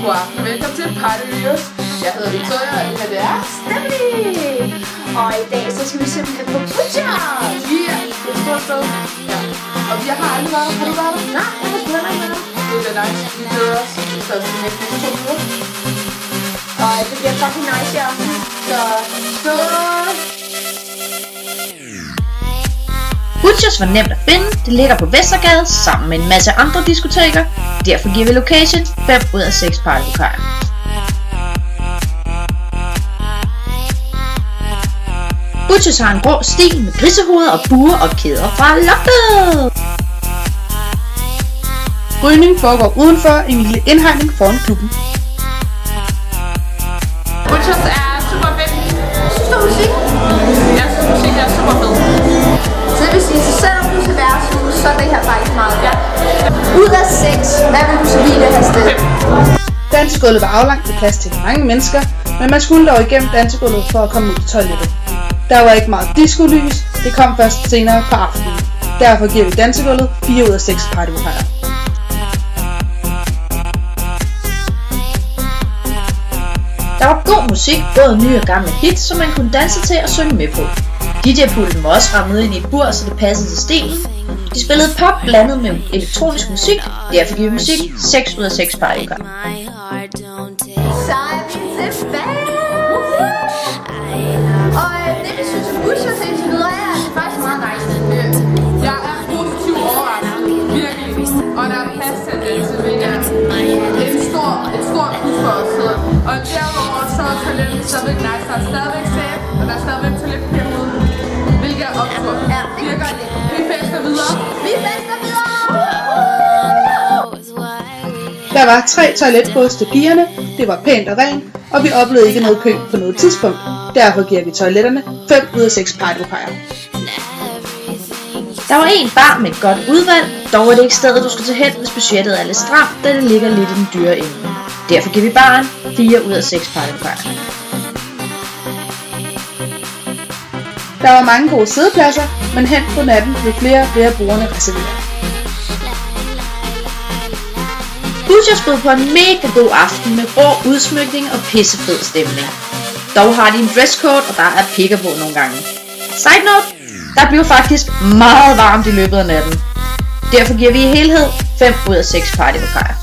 god aften. Velkommen til Party Videos. Jeg hedder Victoria, og det her det er Stephanie. Og i dag så skal vi simpelthen på Butcher. Ja, det er stort sted. Ja. Og vi har aldrig været der. Har du været der? Nej, jeg har sgu heller ikke været. Det er nice. Vi glæder os. Så skal vi næste 2 minutter. Og det bliver fucking nice i aften. Så skål. Butchers var nemt at finde, det ligger på Vestergade sammen med en masse andre diskoteker, derfor giver vi location 5 ud af 6 partylokaler. Butchers har en rå stil med grisehoveder og buer og kæder fra loftet. Rygning foregår udenfor en lille indhegning foran klubben. Butchers er super fedt. Synes du musik? Jeg synes musik er super fed. Så det vil sige, så selvom du skal være værtshus, så er det her faktisk meget godt. Ud af 6, hvad vil du så lide det her sted? Dansegulvet var aflangt med plads til mange mennesker, men man skulle dog igennem dansegulvet for at komme ud til toilettet. Der var ikke meget discolys, det kom først senere på aftenen. Derfor giver vi dansegulvet 4 ud af 6 partylokaler. Der var god musik, både nye og gamle hits, som man kunne danse til og synge med på. DJ-pulten var også rammet ind i et bur, så det passede til stilen. De spillede pop blandet med elektronisk musik, derfor giver musik 6 ud af 6 partylokaler. Så er vi tilbage. Og det vi synes om Butchers indtil videre er, det er faktisk meget nice. Jeg er positivt overrasket. Virkelig. Og der er plads til at danse, hvilket er et stort plus for os. Og derudover så er toilettet stadigvæk nice. Der er stadigvæk sæt, og der er stadigvæk toiletpapir ude. Hvilket er optur. Ja, det er godt. Vi fester videre. Vi fester videre! Der var 3 toiletbås til pigerne, det var pænt og rent, og vi oplevede ikke noget kø på noget tidspunkt. Derfor giver vi toiletterne 5 ud af 6 partylokaler. Der var en bar med et godt udvalg, dog er det ikke stedet du skal tage hen, hvis budgettet er lidt stramt, da det ligger lidt i den dyre ende. Derfor giver vi baren 4 ud af 6 partylokaler. Der var mange gode siddepladser, men hen på natten blev flere og flere brugerne reserveret. Butchers bød på en mega god aften med rå udsmykning og pissefed stemning. Dog har de en dresscode, og der er pikker på nogle gange. Side note, der blev faktisk meget varmt i løbet af natten. Derfor giver vi i helhed 5 ud af 6 partylokaler.